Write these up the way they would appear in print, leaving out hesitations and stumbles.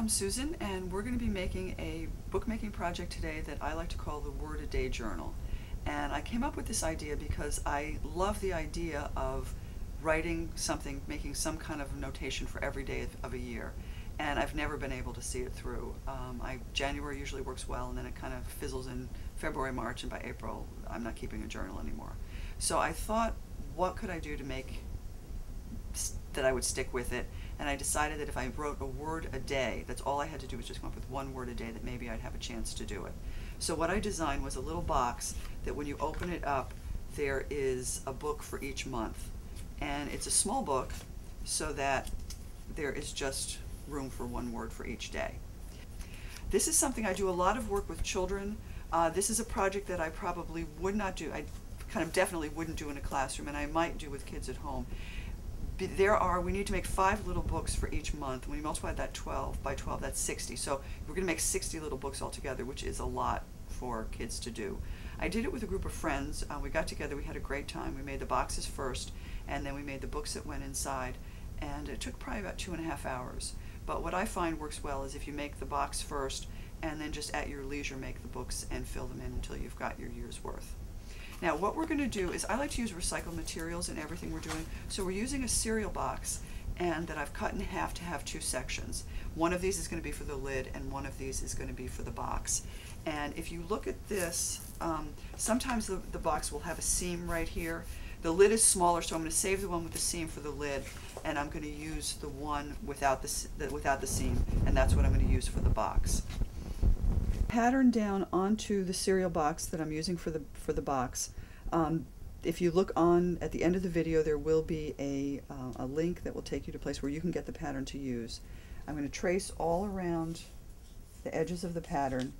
I'm Susan, and we're going to be making a bookmaking project today that I like to call the Word a Day Journal. And I came up with this idea because I love the idea of writing something, making some kind of notation for every day of a year. And I've never been able to see it through. January usually works well, and then it kind of fizzles in February, March, and by April I'm not keeping a journal anymore. So I thought, what could I do to make that I would stick with it, and I decided that if I wrote a word a day, that's all I had to do was just come up with one word a day, that maybe I'd have a chance to do it. So what I designed was a little box that when you open it up, there is a book for each month. And it's a small book so that there is just room for one word for each day. This is something I do a lot of work with children. This is a project that I probably would not do. I kind of definitely wouldn't do in a classroom, and I might do with kids at home. We need to make 5 little books for each month. When you multiply that 12 by 12, that's 60. So we're going to make 60 little books altogether, which is a lot for kids to do. I did it with a group of friends. We got together, we had a great time. We made the boxes first, and then we made the books that went inside, and it took probably about 2.5 hours. But what I find works well is if you make the box first, and then just at your leisure make the books and fill them in until you've got your year's worth. Now what we're going to do is, I like to use recycled materials in everything we're doing, so we're using a cereal box and that I've cut in half to have 2 sections. One of these is going to be for the lid and one of these is going to be for the box. And if you look at this, sometimes the box will have a seam right here. The lid is smaller, so I'm going to save the one with the seam for the lid, and I'm going to use the one without the seam, and that's what I'm going to use for the box. Pattern down onto the cereal box that I'm using for the box. If you look on at the end of the video, there will be a link that will take you to a place where you can get the pattern to use. I'm going to trace all around the edges of the pattern,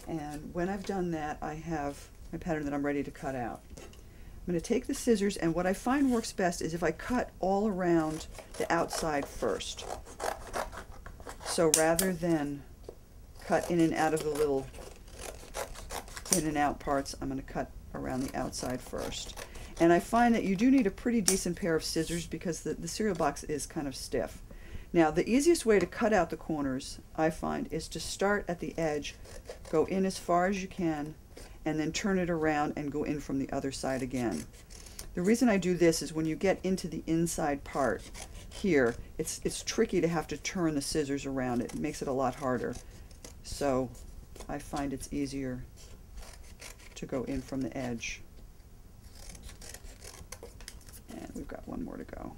and when I've done that, I have my pattern that I'm ready to cut out. I'm going to take the scissors, and what I find works best is if I cut all around the outside first. So rather than cut in and out of the little in and out parts, I'm going to cut around the outside first. And I find that you do need a pretty decent pair of scissors because the cereal box is kind of stiff. Now the easiest way to cut out the corners, I find, is to start at the edge, go in as far as you can, and then turn it around and go in from the other side again. The reason I do this is when you get into the inside part here, it's tricky to have to turn the scissors around. It makes it a lot harder. So I find it's easier to go in from the edge. And we've got one more to go.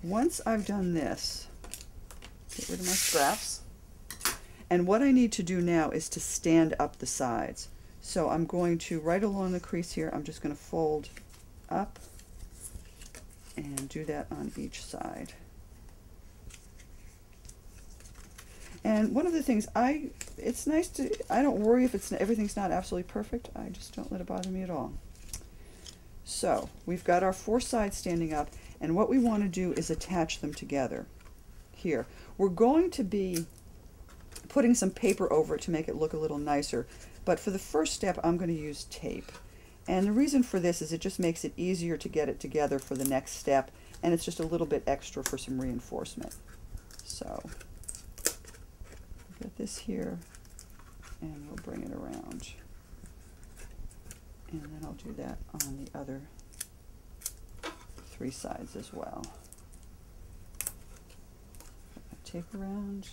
Once I've done this, get rid of my scraps. And what I need to do now is to stand up the sides. So I'm going to, right along the crease here, I'm just going to fold up and do that on each side. And one of the things, it's nice to, I don't worry if everything's not absolutely perfect. I just don't let it bother me at all. So we've got our 4 sides standing up, and what we want to do is attach them together. Here, we're going to be putting some paper over it to make it look a little nicer, but for the first step I'm going to use tape. And the reason for this is it just makes it easier to get it together for the next step, and it's just a little bit extra for some reinforcement. So get this here, and we'll bring it around. And then I'll do that on the other 3 sides as well. Tape around.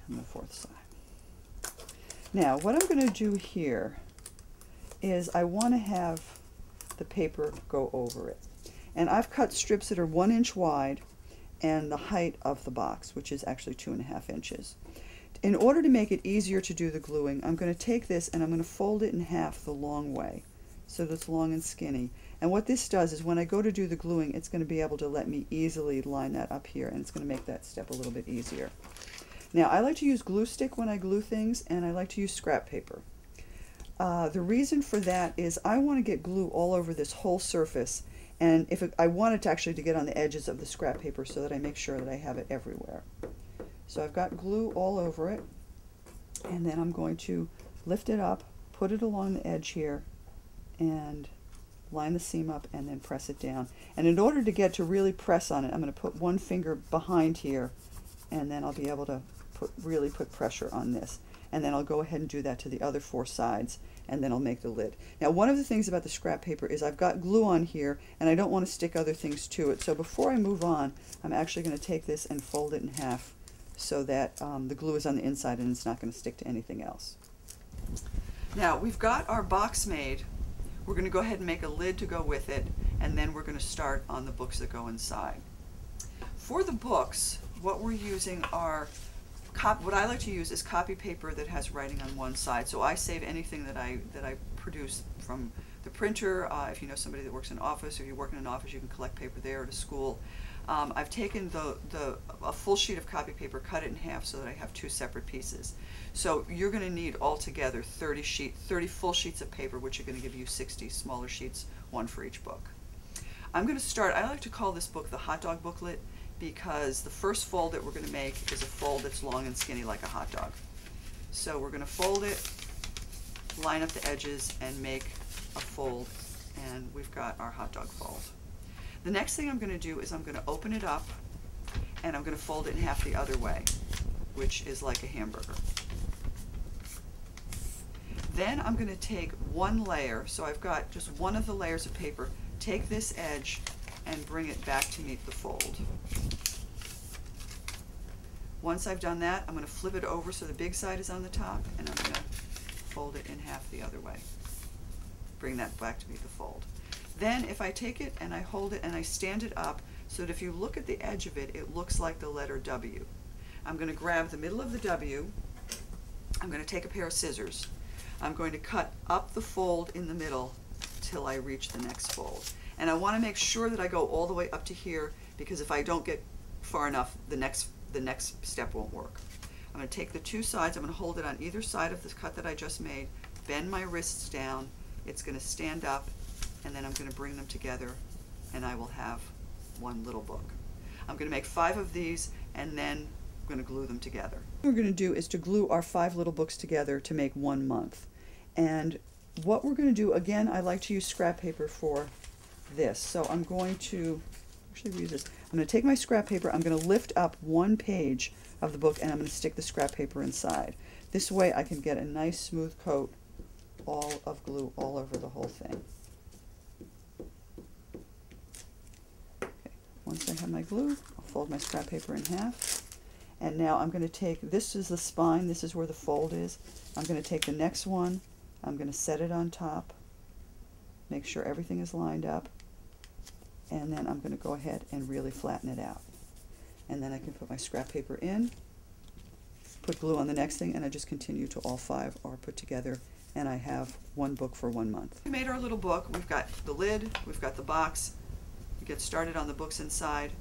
And the 4th side. Now, what I'm going to do here is I want to have the paper go over it. And I've cut strips that are 1 inch wide and the height of the box, which is actually 2.5 inches. In order to make it easier to do the gluing, I'm going to take this and I'm going to fold it in half the long way, so that it's long and skinny. And what this does is when I go to do the gluing, it's going to be able to let me easily line that up here, and it's going to make that step a little bit easier. Now, I like to use glue stick when I glue things, and I like to use scrap paper. The reason for that is I want to get glue all over this whole surface, and I want it to actually to get on the edges of the scrap paper so that I make sure that I have it everywhere. So I've got glue all over it, and then I'm going to lift it up put it along the edge here and line the seam up and then press it down. And in order to get to really press on it, I'm going to put one finger behind here, and then I'll be able to really put pressure on this. And then I'll go ahead and do that to the other 4 sides, and then I'll make the lid. Now, one of the things about the scrap paper is I've got glue on here, and I don't want to stick other things to it. So before I move on, I'm actually going to take this and fold it in half so that the glue is on the inside and it's not going to stick to anything else. Now, we've got our box made. We're going to go ahead and make a lid to go with it, and then we're going to start on the books that go inside. For the books, what we're using are what I like to use is copy paper that has writing on one side. So I save anything that I produce from the printer. If you know somebody that works in an office, or you work in an office, you can collect paper there, at a school. I've taken a full sheet of copy paper, cut it in half so that I have 2 separate pieces. So you're going to need altogether 30 full sheets of paper, which are going to give you 60 smaller sheets, 1 for each book. I'm going to start, I like to call this book the Hot Dog Booklet, because the first fold that we're going to make is a fold that's long and skinny like a hot dog. So we're going to fold it, line up the edges, and make a fold, and we've got our hot dog fold. The next thing I'm going to do is I'm going to open it up, and I'm going to fold it in half the other way, which is like a hamburger. Then I'm going to take one layer, so I've got just one of the layers of paper, take this edge and bring it back to meet the fold. Once I've done that, I'm going to flip it over so the big side is on the top, and I'm going to fold it in half the other way. Bring that back to meet the fold. Then if I take it and I hold it and I stand it up so that if you look at the edge of it, it looks like the letter W. I'm going to grab the middle of the W. I'm going to take a pair of scissors. I'm going to cut up the fold in the middle till I reach the next fold. And I want to make sure that I go all the way up to here, because if I don't get far enough, the next step won't work. I'm going to take the 2 sides, I'm going to hold it on either side of this cut that I just made, bend my wrists down, it's going to stand up, and then I'm going to bring them together, and I will have one little book. I'm going to make 5 of these, and then I'm going to glue them together. What we're going to do is to glue our 5 little books together to make 1 month. And what we're going to do, again, I like to use scrap paper for this. So I'm going to actually use this. I'm going to take my scrap paper, I'm going to lift up 1 page of the book, and I'm going to stick the scrap paper inside. This way I can get a nice smooth coat of glue all over the whole thing. Okay. Once I have my glue, I'll fold my scrap paper in half. And now I'm going to take, this is the spine, this is where the fold is. I'm going to take the next one, I'm going to set it on top, make sure everything is lined up, and then I'm going to go ahead and really flatten it out. And then I can put my scrap paper in, put glue on the next thing, and I just continue till all 5 are put together, and I have 1 book for 1 month. We made our little book. We've got the lid, we've got the box. We get started on the books inside.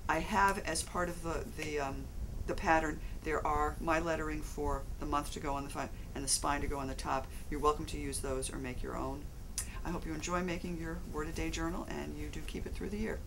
I have, as part of the pattern, there are my lettering for the month to go on the front and the spine to go on the top. You're welcome to use those or make your own. I hope you enjoy making your Word a Day journal, and you do keep it through the year.